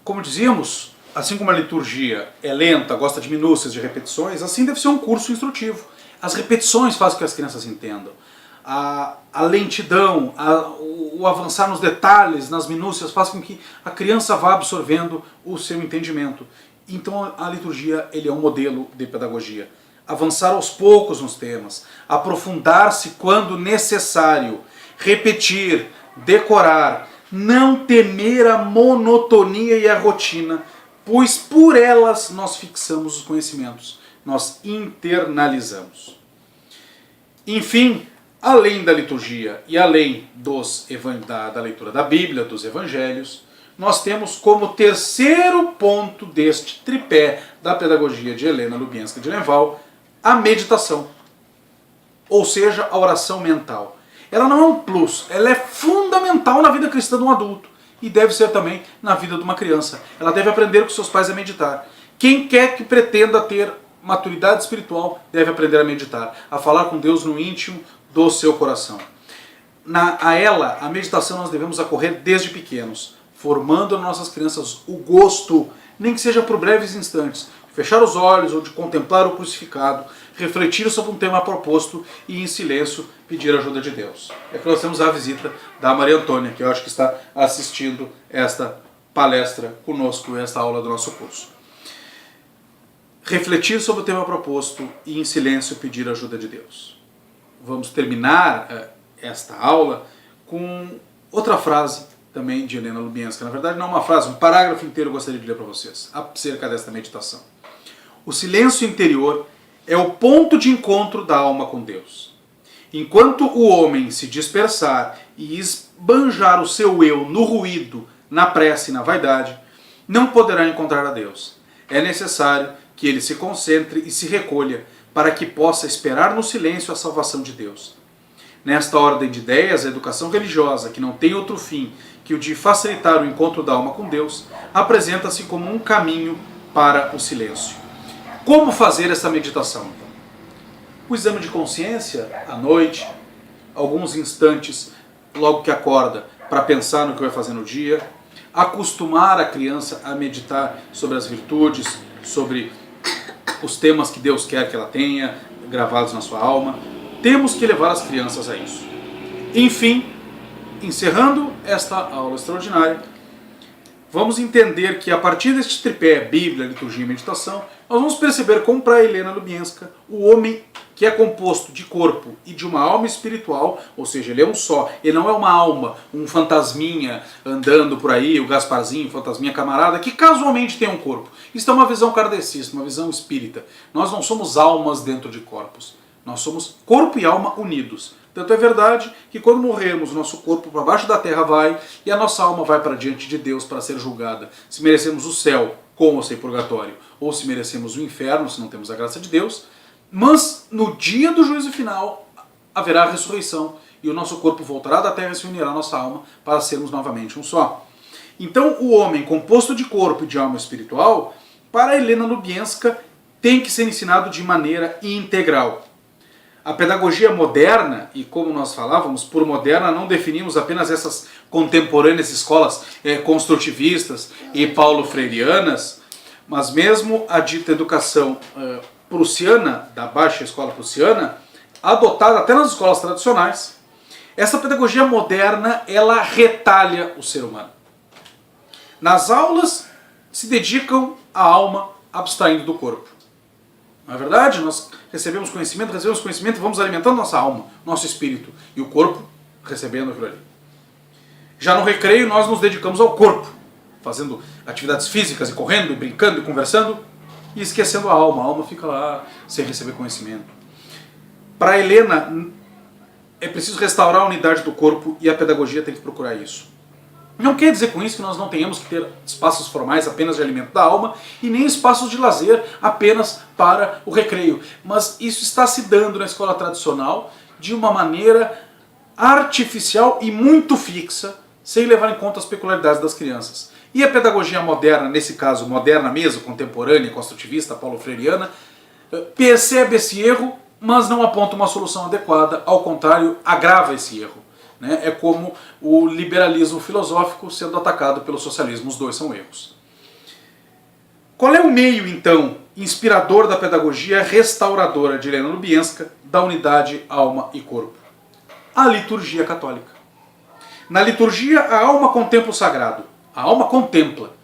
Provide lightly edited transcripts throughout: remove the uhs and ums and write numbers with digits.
Como dizíamos, assim como a liturgia é lenta, gosta de minúcias, de repetições, assim deve ser um curso instrutivo. As repetições fazem com que as crianças entendam. A lentidão, o avançar nos detalhes, nas minúcias, faz com que a criança vá absorvendo o seu entendimento. Então a liturgia ele é um modelo de pedagogia. Avançar aos poucos nos temas, aprofundar-se quando necessário, repetir, decorar, não temer a monotonia e a rotina, pois por elas nós fixamos os conhecimentos, nós internalizamos. Enfim, além da liturgia e além da leitura da Bíblia, dos Evangelhos, nós temos como terceiro ponto deste tripé da pedagogia de Helena Lubienska de Lenval a meditação, ou seja, a oração mental. Ela não é um plus, ela é fundamental na vida cristã de um adulto e deve ser também na vida de uma criança. Ela deve aprender com seus pais a meditar. Quem quer que pretenda ter maturidade espiritual deve aprender a meditar, a falar com Deus no íntimo do seu coração. A meditação nós devemos acorrer desde pequenos, formando nas nossas crianças o gosto, nem que seja por breves instantes, de fechar os olhos ou de contemplar o crucificado, refletir sobre um tema proposto e em silêncio pedir a ajuda de Deus. É que nós temos a visita da Maria Antônia, que eu acho que está assistindo esta palestra conosco, esta aula do nosso curso. Refletir sobre o tema proposto e em silêncio pedir a ajuda de Deus. Vamos terminar esta aula com outra frase também de Helena Lubienska. Na verdade não é uma frase, um parágrafo inteiro eu gostaria de ler para vocês, acerca desta meditação. O silêncio interior é o ponto de encontro da alma com Deus. Enquanto o homem se dispersar e esbanjar o seu eu no ruído, na prece e na vaidade, não poderá encontrar a Deus. É necessário que ele se concentre e se recolha para que possa esperar no silêncio a salvação de Deus. Nesta ordem de ideias, a educação religiosa, que não tem outro fim que o de facilitar o encontro da alma com Deus, apresenta-se como um caminho para o silêncio. Como fazer essa meditação, então? O exame de consciência, à noite, alguns instantes logo que acorda, para pensar no que vai fazer no dia, acostumar a criança a meditar sobre as virtudes, sobre os temas que Deus quer que ela tenha gravados na sua alma. Temos que levar as crianças a isso. Enfim, encerrando esta aula extraordinária, vamos entender que a partir deste tripé, Bíblia, Liturgia e Meditação, nós vamos perceber como para Helena Lubienska, o homem que é composto de corpo e de uma alma espiritual, ou seja, ele é um só, ele não é uma alma, um fantasminha andando por aí, o Gasparzinho, fantasminha camarada, que casualmente tem um corpo. Isso é uma visão kardecista, uma visão espírita. Nós não somos almas dentro de corpos, nós somos corpo e alma unidos. Tanto é verdade que quando morrermos, o nosso corpo para baixo da terra vai e a nossa alma vai para diante de Deus para ser julgada. Se merecemos o céu, com ou sem purgatório, ou se merecemos o inferno, se não temos a graça de Deus. Mas no dia do juízo final haverá a ressurreição e o nosso corpo voltará da terra e se unirá à nossa alma para sermos novamente um só. Então o homem composto de corpo e de alma espiritual, para Helena Lubienska, tem que ser ensinado de maneira integral. A pedagogia moderna, e como nós falávamos, por moderna não definimos apenas essas contemporâneas escolas construtivistas e paulo-freirianas, mas mesmo a dita educação prussiana, da baixa escola prussiana, adotada até nas escolas tradicionais. Essa pedagogia moderna, ela retalha o ser humano. Nas aulas se dedicam à alma abstraindo do corpo. Não é verdade? Nós recebemos conhecimento e vamos alimentando nossa alma, nosso espírito, e o corpo recebendo aquilo ali. Já no recreio nós nos dedicamos ao corpo, fazendo atividades físicas e correndo, e brincando e conversando, e esquecendo a alma fica lá sem receber conhecimento. Para Helena é preciso restaurar a unidade do corpo e a pedagogia tem que procurar isso. Não quer dizer com isso que nós não tenhamos que ter espaços formais apenas de alimento da alma e nem espaços de lazer apenas para o recreio. Mas isso está se dando na escola tradicional de uma maneira artificial e muito fixa, sem levar em conta as peculiaridades das crianças. E a pedagogia moderna, nesse caso moderna mesmo, contemporânea, construtivista, paulo-freiriana, percebe esse erro, mas não aponta uma solução adequada, ao contrário, agrava esse erro. É como o liberalismo filosófico sendo atacado pelo socialismo, os dois são erros. Qual é o meio, então, inspirador da pedagogia restauradora de Helena Lubienska da unidade alma e corpo? A liturgia católica. Na liturgia, a alma contempla o sagrado. A alma contempla.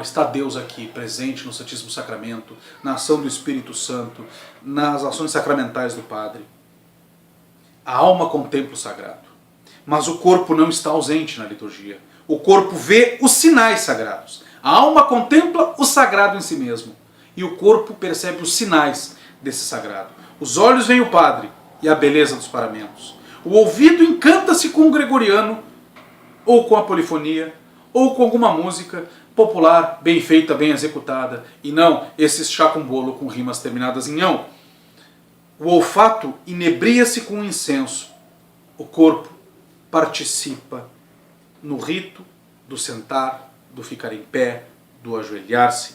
Está Deus aqui, presente no Santíssimo Sacramento, na ação do Espírito Santo, nas ações sacramentais do Padre. A alma contempla o sagrado. Mas o corpo não está ausente na liturgia. O corpo vê os sinais sagrados. A alma contempla o sagrado em si mesmo. E o corpo percebe os sinais desse sagrado. Os olhos veem o Padre e a beleza dos paramentos. O ouvido encanta-se com o gregoriano, ou com a polifonia, ou com alguma música popular, bem feita, bem executada, e não esse chá com bolo com rimas terminadas em ão. O olfato inebria-se com o incenso. O corpo participa no rito do sentar, do ficar em pé, do ajoelhar-se.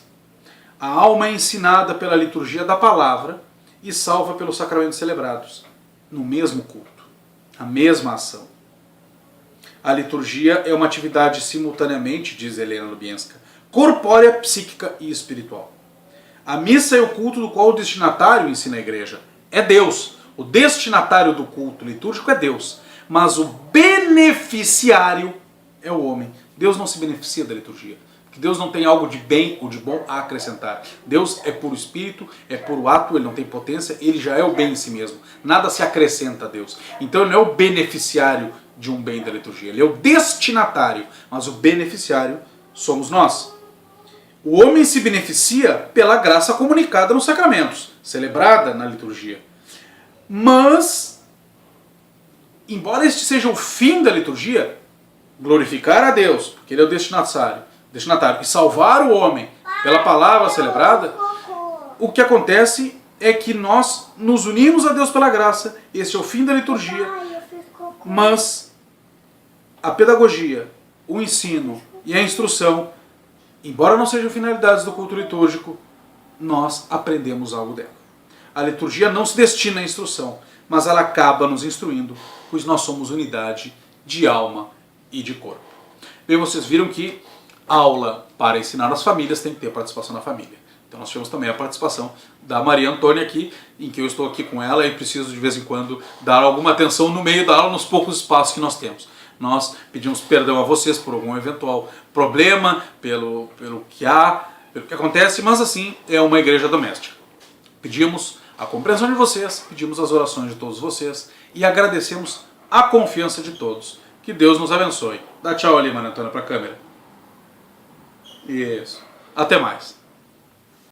A alma é ensinada pela liturgia da palavra e salva pelos sacramentos celebrados, no mesmo culto, a mesma ação. A liturgia é uma atividade simultaneamente, diz Helena Lubienska, corpórea, psíquica e espiritual. A missa é o culto do qual o destinatário ensina a igreja. É Deus. O destinatário do culto litúrgico é Deus. Mas o beneficiário é o homem. Deus não se beneficia da liturgia. Porque Deus não tem algo de bem ou de bom a acrescentar. Deus é puro espírito, é puro ato, ele não tem potência, ele já é o bem em si mesmo. Nada se acrescenta a Deus. Então ele não é o beneficiário de um bem da liturgia. Ele é o destinatário, mas o beneficiário somos nós. O homem se beneficia pela graça comunicada nos sacramentos, celebrada na liturgia. Mas, embora este seja o fim da liturgia, glorificar a Deus, porque ele é o destinatário, e salvar o homem pela palavra celebrada, o que acontece é que nós nos unimos a Deus pela graça, este é o fim da liturgia, mas a pedagogia, o ensino e a instrução, embora não sejam finalidades do culto litúrgico, nós aprendemos algo dela. A liturgia não se destina à instrução, mas ela acaba nos instruindo, pois nós somos unidade de alma e de corpo. Bem, vocês viram que a aula para ensinar as famílias tem que ter participação da família. Então nós tivemos também a participação da Maria Antônia aqui, em que eu estou aqui com ela e preciso de vez em quando dar alguma atenção no meio da aula, nos poucos espaços que nós temos. Nós pedimos perdão a vocês por algum eventual problema, pelo que acontece, mas assim é uma igreja doméstica. Pedimos a compreensão de vocês, pedimos as orações de todos vocês e agradecemos a confiança de todos. Que Deus nos abençoe. Dá tchau ali, Maria Antônia, para a câmera. Isso. Até mais.